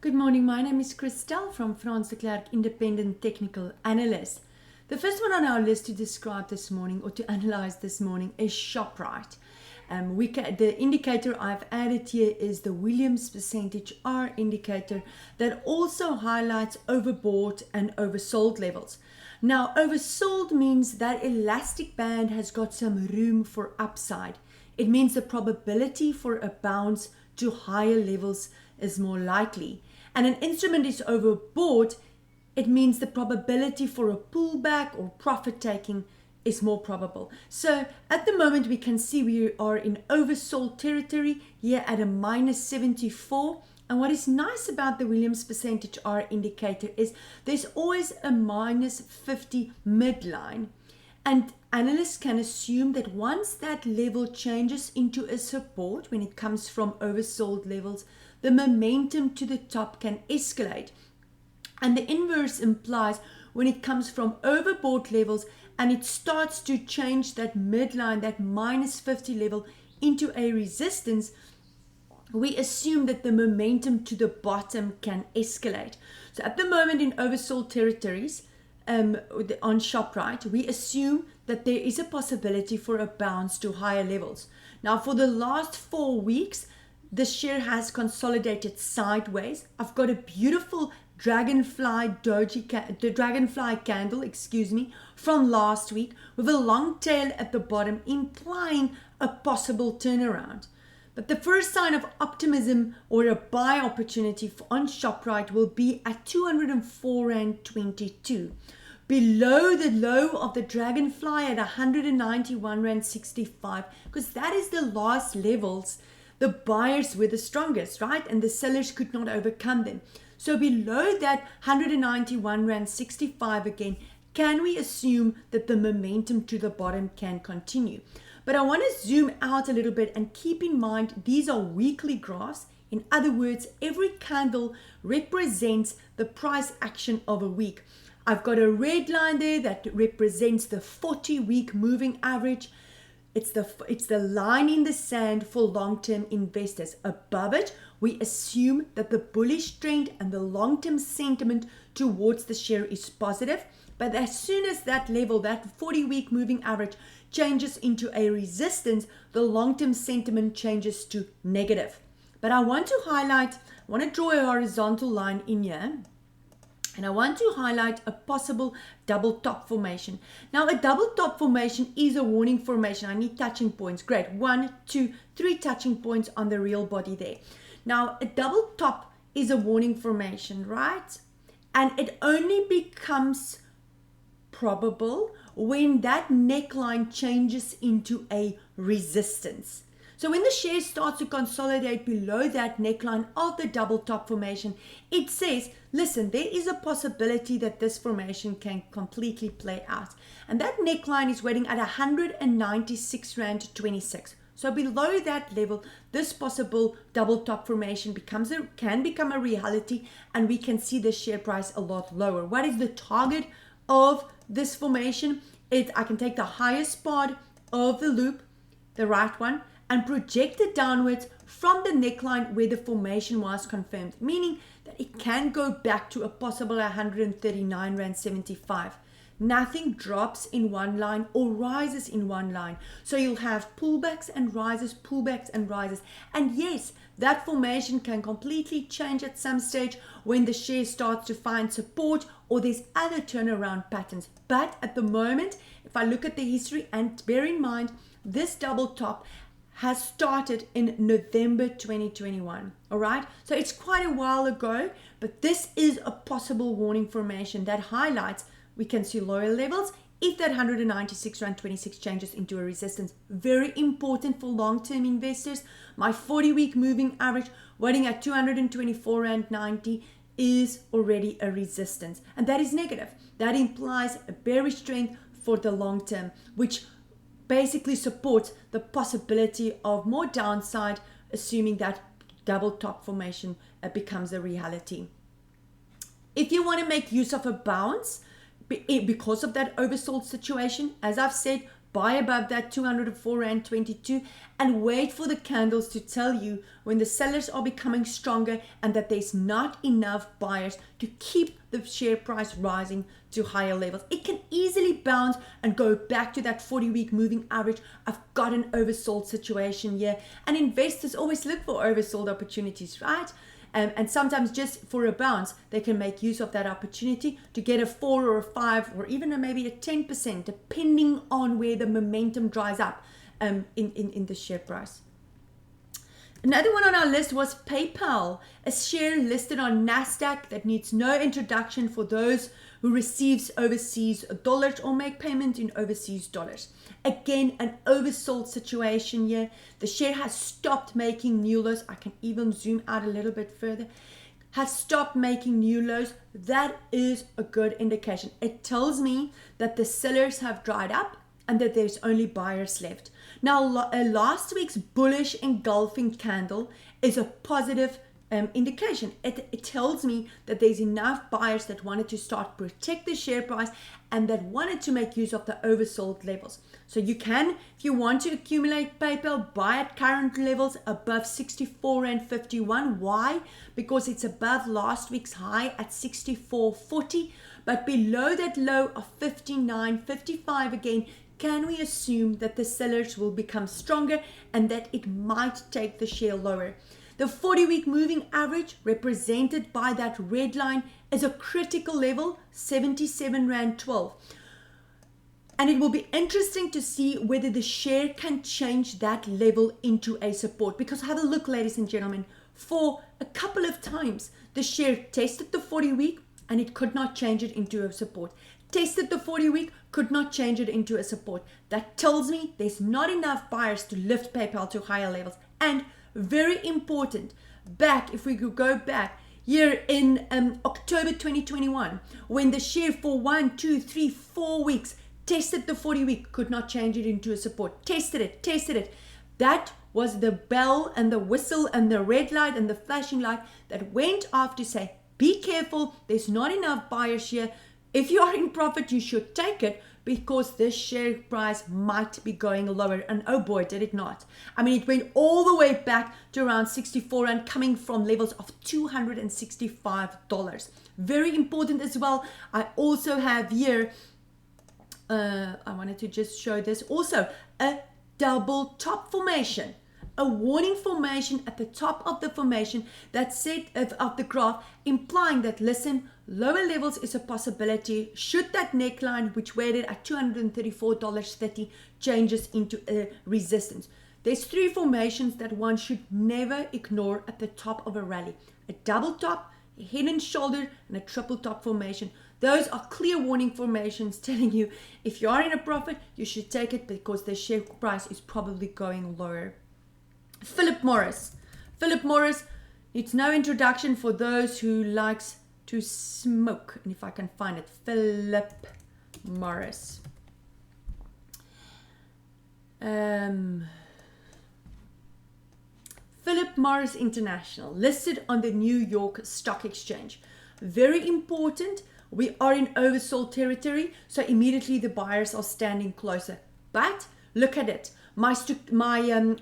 Good morning, my name is Christelle from Frans, the Klerk, Independent Technical Analyst. The first one on our list to describe this morning or to analyze this morning is Shoprite. The indicator I've added here is the Williams percentage R indicator that also highlights overbought and oversold levels. Now, oversold means that elastic band has got some room for upside. It means the probability for a bounce to higher levels is more likely. And an instrument is overbought, it means the probability for a pullback or profit taking is more probable. So at the moment we can see we are in oversold territory here at a minus 74. And what is nice about the Williams percentage R indicator is there's always a minus 50 midline. And analysts can assume that once that level changes into a support when it comes from oversold levels, the momentum to the top can escalate. And the inverse implies when it comes from overbought levels and it starts to change that midline, that minus 50 level into a resistance, we assume that the momentum to the bottom can escalate. So at the moment in oversold territories, on Shoprite, we assume that there is a possibility for a bounce to higher levels. Now, for the last 4 weeks, the share has consolidated sideways. I've got a beautiful dragonfly candle, from last week with a long tail at the bottom, implying a possible turnaround. But the first sign of optimism or a buy opportunity on Shoprite will be at 204.22, below the low of the dragonfly at 191.65, because that is the last levels the buyers were the strongest, right? And the sellers could not overcome them. So below that 191.65 again, can we assume that the momentum to the bottom can continue? But I want to zoom out a little bit and keep in mind these are weekly graphs. In other words, every candle represents the price action of a week. I've got a red line there that represents the 40-week moving average. It's the line in the sand for long-term investors. Above it, we assume that the bullish trend and the long-term sentiment towards the share is positive. But as soon as that level, that 40-week moving average, changes into a resistance, the long-term sentiment changes to negative. But I want to draw a horizontal line in here. And I want to highlight a possible double top formation. Now, a double top formation is a warning formation. I need touching points. Great. 1, 2, 3 touching points on the real body there. Now, a double top is a warning formation, right? And it only becomes probable when that neckline changes into a resistance. So when the share starts to consolidate below that neckline of the double top formation, it says, listen, there is a possibility that this formation can completely play out. And that neckline is waiting at 196.26 Rand. So below that level, this possible double top formation can become a reality, and we can see the share price a lot lower. What is the target of this formation? I can take the highest part of the loop, the right one, and project it downwards from the neckline where the formation was confirmed, meaning that it can go back to a possible 139.75 Rand. Nothing drops in one line or rises in one line. So you'll have pullbacks and rises, pullbacks and rises. And yes, that formation can completely change at some stage when the share starts to find support or there's other turnaround patterns. But at the moment, if I look at the history and bear in mind, this double top has started in November 2021. All right, so it's quite a while ago, but this is a possible warning formation that highlights we can see lower levels if that 196.26 changes into a resistance. Very important for long-term investors. My 40-week moving average waiting at 224.90 is already a resistance, and that is negative. That implies a bearish trend for the long term, which basically supports the possibility of more downside, assuming that double top formation becomes a reality. If you want to make use of a bounce because of that oversold situation, as I've said, buy above that 204 Rand 22 and wait for the candles to tell you when the sellers are becoming stronger and that there's not enough buyers to keep the share price rising to higher levels. It can easily bounce and go back to that 40-week moving average. I've got an oversold situation here, and investors always look for oversold opportunities, right? And sometimes just for a bounce, they can make use of that opportunity to get a 4 or a 5 or even maybe a 10%, depending on where the momentum dries up in the share price. Another one on our list was PayPal, a share listed on NASDAQ that needs no introduction for those who receives overseas dollars or make payment in overseas dollars. Again, an oversold situation here. The share has stopped making new lows. I can even zoom out a little bit further. Has stopped making new lows. That is a good indication. It tells me that the sellers have dried up and that there's only buyers left. Now, last week's bullish engulfing candle is a positive indication. It tells me that there's enough buyers that wanted to start protect the share price and that wanted to make use of the oversold levels. So you can, if you want to accumulate PayPal, buy at current levels above 64 and 51. Why? Because it's above last week's high at 64.40, but below that low of 59.55 again. Can we assume that the sellers will become stronger and that it might take the share lower? The 40-week moving average, represented by that red line, is a critical level, 77 Rand 12. And it will be interesting to see whether the share can change that level into a support. Because have a look, ladies and gentlemen, for a couple of times, the share tested the 40-week and it could not change it into a support. Tested the 40-week, could not change it into a support. That tells me there's not enough buyers to lift PayPal to higher levels. And very important, if we could go back here in October 2021, when the share for 1, 2, 3, 4 weeks tested the 40-week, could not change it into a support. Tested it. That was the bell and the whistle and the red light and the flashing light that went off to say, be careful, there's not enough buyers here. If you are in profit, you should take it because this share price might be going lower. And oh boy, did it not. I mean, it went all the way back to around 64 and coming from levels of $265. Very important as well. I also have here, I wanted to just show this also, a double top formation. A warning formation at the top of the formation that said of the graph, implying that, listen, lower levels is a possibility should that neckline, which weighted at $234.30, changes into a resistance. There's 3 formations that one should never ignore at the top of a rally: a double top, a head and shoulder, and a triple top formation. Those are clear warning formations telling you if you are in a profit, you should take it because the share price is probably going lower. Phillip Morris needs no introduction for those who likes to smoke. And if I can find it, Phillip Morris. Phillip Morris International, listed on the New York Stock Exchange. Very important. We are in oversold territory, so immediately the buyers are standing closer. But look at it. My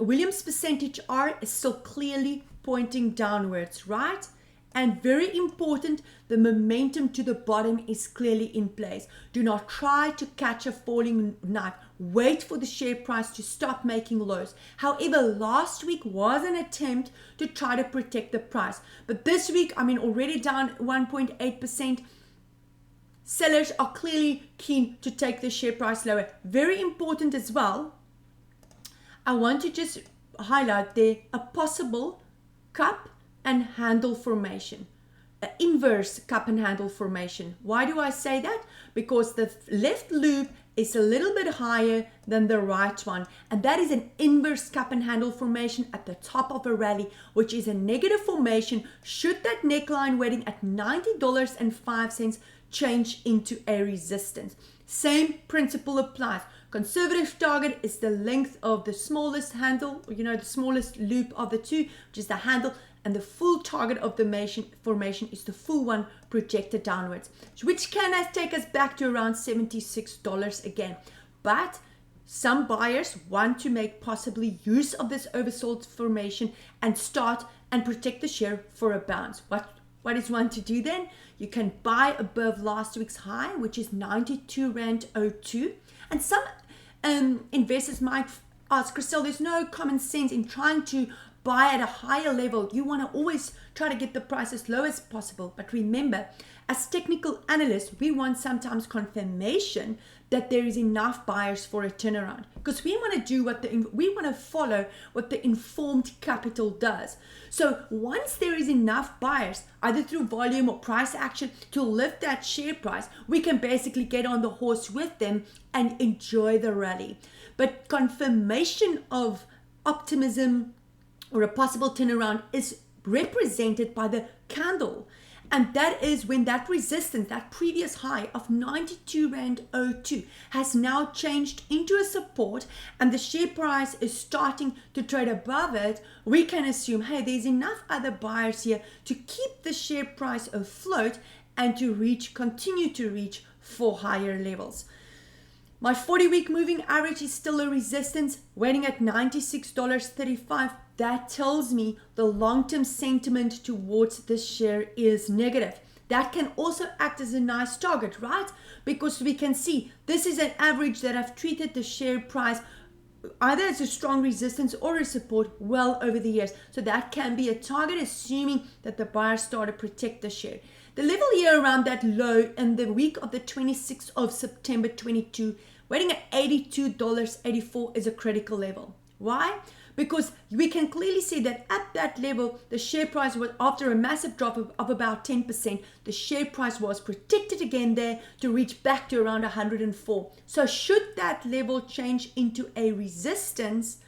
Williams percentage R is still clearly pointing downwards, right? And very important, the momentum to the bottom is clearly in place. Do not try to catch a falling knife. Wait for the share price to stop making lows. However, last week was an attempt to try to protect the price. But this week, already down 1.8%. Sellers are clearly keen to take the share price lower. Very important as well, I want to just highlight there a possible cup and handle formation, an inverse cup and handle formation. Why do I say that? Because the left loop is a little bit higher than the right one, and that is an inverse cup and handle formation at the top of a rally, which is a negative formation should that neckline weighting at $90.05 change into a resistance. Same principle applies. Conservative target is the length of the smallest handle, the smallest loop of the two, which is the handle, and the full target of the formation is the full one projected downwards, which can take us back to around $76 again. But some buyers want to make possibly use of this oversold formation and start and protect the share for a bounce. What is one to do then? You can buy above last week's high, which is 92 Rand 02. And some investors might ask, Christelle, there's no common sense in trying to buy at a higher level. You want to always try to get the price as low as possible. But remember, as technical analysts, we want sometimes confirmation that there is enough buyers for a turnaround, because we want to follow what the informed capital does. So once there is enough buyers, either through volume or price action, to lift that share price, we can basically get on the horse with them and enjoy the rally. But confirmation of optimism or a possible turnaround is represented by the candle. And that is when that resistance, that previous high of 92 Rand 02 has now changed into a support and the share price is starting to trade above it. We can assume, hey, there's enough other buyers here to keep the share price afloat and to continue to reach for higher levels. My 40-week moving average is still a resistance, waiting at $96.35. That tells me the long-term sentiment towards this share is negative. That can also act as a nice target, right? Because we can see this is an average that I've treated the share price either as a strong resistance or a support well over the years. So that can be a target, assuming that the buyers start to protect the share. The level here around that low in the week of the 26th of September 22, waiting at $82.84 is a critical level. Why? Because we can clearly see that at that level, the share price was, after a massive drop of about 10%, the share price was protected again there to reach back to around 104. So should that level change into a resistance,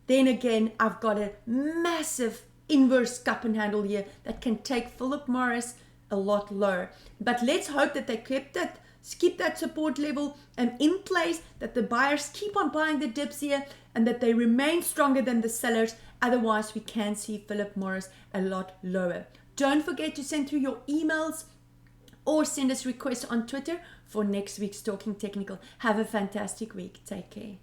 then again, I've got a massive inverse cup and handle here that can take Phillip Morris a lot lower. But let's hope that they keep that support level in place, that the buyers keep on buying the dips here and that they remain stronger than the sellers. Otherwise, we can see Phillip Morris a lot lower. Don't forget to send through your emails or send us requests on Twitter for next week's Talking Technical. Have a fantastic week. Take care.